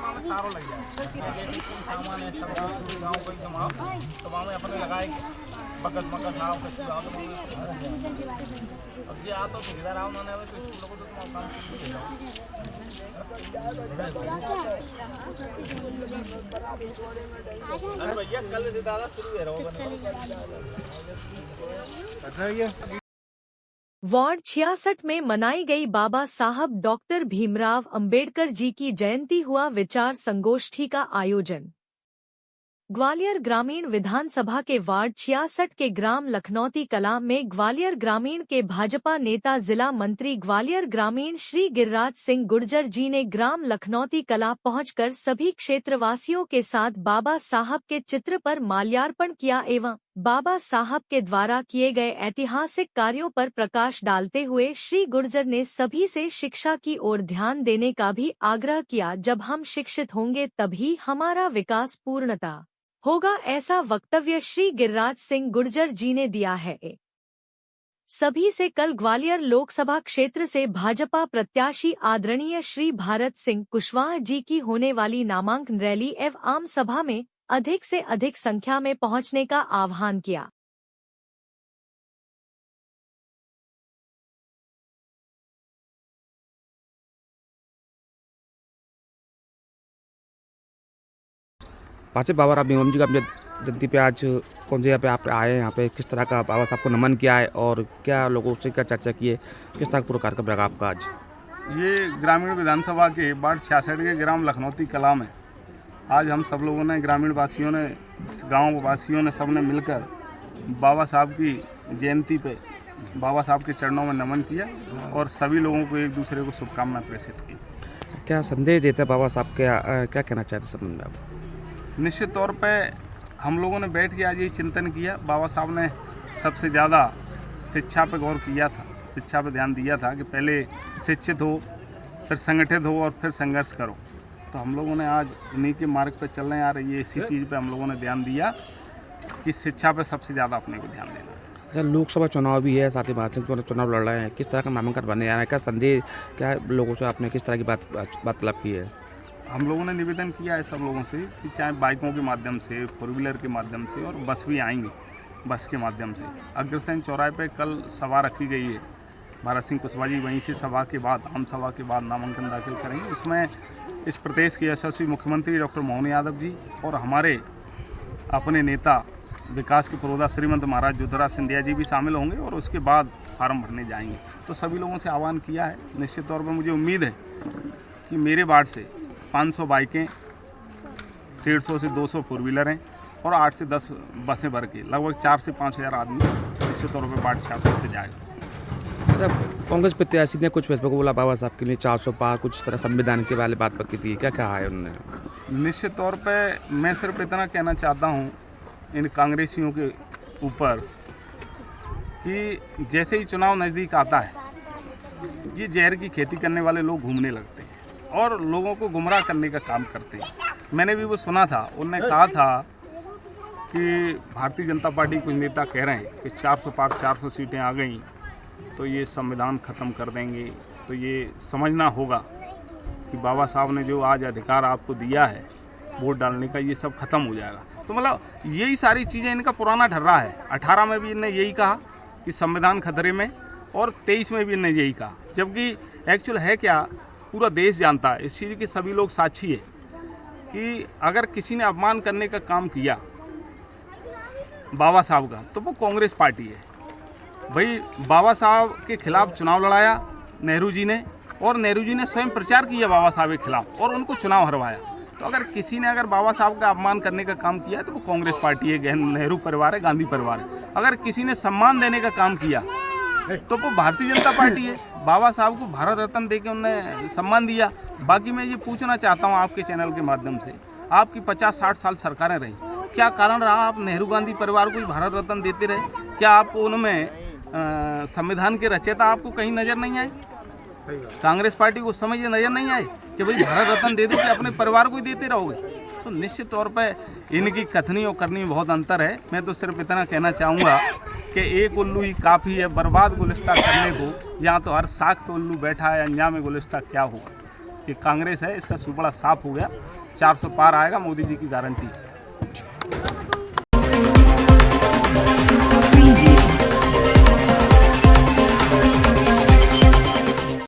में सारों लग जाए। जैसे कोई सामान है सब गाँव को जमाओ तो वहाँ में अपने लगाए बकत मकत आओ कच्ची आओ तो अब ये आ तो इधर आओ उन्होंने तो स्कूलों को तो तुम काम कर जाओ। अरे भैया कल से ज़्यादा शुरू है रहो। वार्ड 66 में मनाई गई बाबा साहब डॉक्टर भीमराव अंबेडकर जी की जयंती हुआ विचार संगोष्ठी का आयोजन। ग्वालियर ग्रामीण विधानसभा के वार्ड 66 के ग्राम लखनौती कला में ग्वालियर ग्रामीण के भाजपा नेता जिला मंत्री ग्वालियर ग्रामीण श्री गिरिराज सिंह गुर्जर जी ने ग्राम लखनौती कला पहुंचकर सभी क्षेत्रवासियों के साथ बाबा साहब के चित्र पर माल्यार्पण किया एवं बाबा साहब के द्वारा किए गए ऐतिहासिक कार्यों पर प्रकाश डालते हुए श्री गुर्जर ने सभी से शिक्षा की ओर ध्यान देने का भी आग्रह किया। जब हम शिक्षित होंगे तभी हमारा विकास पूर्णतः होगा, ऐसा वक्तव्य श्री गिरिराज सिंह गुर्जर जी ने दिया है। सभी से कल ग्वालियर लोकसभा क्षेत्र से भाजपा प्रत्याशी आदरणीय श्री भारत सिंह कुशवाहा जी की होने वाली नामांकन रैली एवं आम सभा में अधिक से अधिक संख्या में पहुंचने का आह्वान किया। पाचे बाबा राव भीमराव जी का जयंती पे आज कौन से यहाँ पे आप आए हैं, यहाँ पे किस तरह का बाबा साहब को नमन किया है और क्या लोगों से क्या चर्चा की है, किस तरह का पुरस्कार का रहेगा आपका आज? ये ग्रामीण विधानसभा के वार्ड 66 के ग्राम लखनौती कला में आज हम सब लोगों ने ग्रामीण वासियों ने गाँव वासियों ने सब ने मिलकर बाबा साहब की जयंती पे बाबा साहब के चरणों में नमन किया और सभी लोगों को एक दूसरे को शुभकामनाएं प्रेषित की। क्या संदेश देते हैं बाबा साहब के, क्या कहना चाहते हैं संबंध में आप? निश्चित तौर पे हम लोगों ने बैठ के आज ये चिंतन किया। बाबा साहब ने सबसे ज़्यादा शिक्षा पे गौर किया था, शिक्षा पे ध्यान दिया था कि पहले शिक्षित हो, फिर संगठित हो और फिर संघर्ष करो। तो हम लोगों ने आज उन्हीं के मार्ग पे चल रहे हैं। यार ये इसी चीज़ पे हम लोगों ने ध्यान दिया कि शिक्षा पे सबसे ज़्यादा अपने को ध्यान देना। अच्छा, लोकसभा चुनाव भी है, साथ ही महासंघ चुनाव लड़ रहे हैं, किस तरह का नामांकन बनने आ रहा है, क्या संदेश क्या लोगों से आपने किस तरह की बात की है? हम लोगों ने निवेदन किया है सब लोगों से कि चाहे बाइकों के माध्यम से, फोर व्हीलर के माध्यम से और बस भी आएंगे, बस के माध्यम से अग्रसेन चौराहे पे कल सभा रखी गई है। भारत सिंह कुशवाहा जी वहीं से सभा के बाद, आम सभा के बाद नामांकन दाखिल करेंगे। उसमें इस प्रदेश के यशस्वी मुख्यमंत्री डॉक्टर मोहन यादव जी और हमारे अपने नेता विकास के पुरोधा श्रीमंत महाराज ज्योतिराज सिंधिया जी भी शामिल होंगे और उसके बाद फार्म भरने जाएंगे। तो सभी लोगों से आह्वान किया है। निश्चित तौर पर मुझे उम्मीद है कि मेरे वार्ड से 500 बाइकें, 150 से 200 फोर व्हीलर हैं और 8 से 10 बसें भर के लगभग 4 से 5 हज़ार आदमी निश्चित तौर पर वार्ड 66 से जाएगा। अच्छा, कांग्रेस प्रत्याशी ने कुछ फेसबुक बोला बाबा साहब के लिए 400 पार, कुछ तरह संविधान के वाले बात पक्की थी, क्या कहा है उन्होंने? निश्चित तौर पर मैं सिर्फ इतना कहना चाहता हूँ इन कांग्रेसियों के ऊपर कि जैसे ही चुनाव नज़दीक आता है ये जहर की खेती करने वाले लोग घूमने लगते हैं और लोगों को गुमराह करने का काम करते हैं। मैंने भी वो सुना था, उन्होंने कहा था कि भारतीय जनता पार्टी कुछ नेता कह रहे हैं कि 400 पार 400 सीटें आ गई तो ये संविधान ख़त्म कर देंगे। तो ये समझना होगा कि बाबा साहब ने जो आज अधिकार आपको दिया है वोट डालने का, ये सब ख़त्म हो जाएगा। तो मतलब यही सारी चीज़ें इनका पुराना ढर्रा है। 18 में भी इन्हें यही कहा कि संविधान खतरे में और 23 में भी इन्हें यही कहा, जबकि एक्चुअल है क्या पूरा देश जानता है, इस चीज़ के सभी लोग साक्षी है कि अगर किसी ने अपमान करने का काम किया बाबा साहब का तो वो कांग्रेस पार्टी है। भाई बाबा साहब के खिलाफ चुनाव लड़ाया नेहरू जी ने और नेहरू जी ने स्वयं प्रचार किया बाबा साहब के खिलाफ और उनको चुनाव हरवाया। तो अगर किसी ने अगर बाबा साहब का अपमान करने का काम किया है तो वो कांग्रेस पार्टी है, नेहरू परिवार है, गांधी परिवार है। अगर किसी ने सम्मान देने का काम किया तो वो भारतीय जनता पार्टी है। बाबा साहब को भारत रत्न देके उन्होंने सम्मान दिया। बाकी मैं ये पूछना चाहता हूँ आपके चैनल के माध्यम से, आपकी 50-60 साल सरकारें रही, क्या कारण रहा आप नेहरू गांधी परिवार को ही भारत रत्न देते रहे? क्या आपको उनमें संविधान के रचयिता आपको कहीं नज़र नहीं आए? कांग्रेस पार्टी को उस समय ये नज़र नहीं आए कि भाई भारत रत्न दे दो कि अपने परिवार को ही देते रहोगे? तो निश्चित तौर पर इनकी कथनी और करनी में बहुत अंतर है। मैं तो सिर्फ इतना कहना चाहूँगा कि एक उल्लू ही काफ़ी है बर्बाद गुलिस्ता करने को, यहाँ तो हर साख तो उल्लू बैठा है, अंजाम गुलिस्ता क्या होगा। ये कांग्रेस है, इसका सुपड़ा साफ हो गया, 400 पार आएगा, मोदी जी की गारंटी।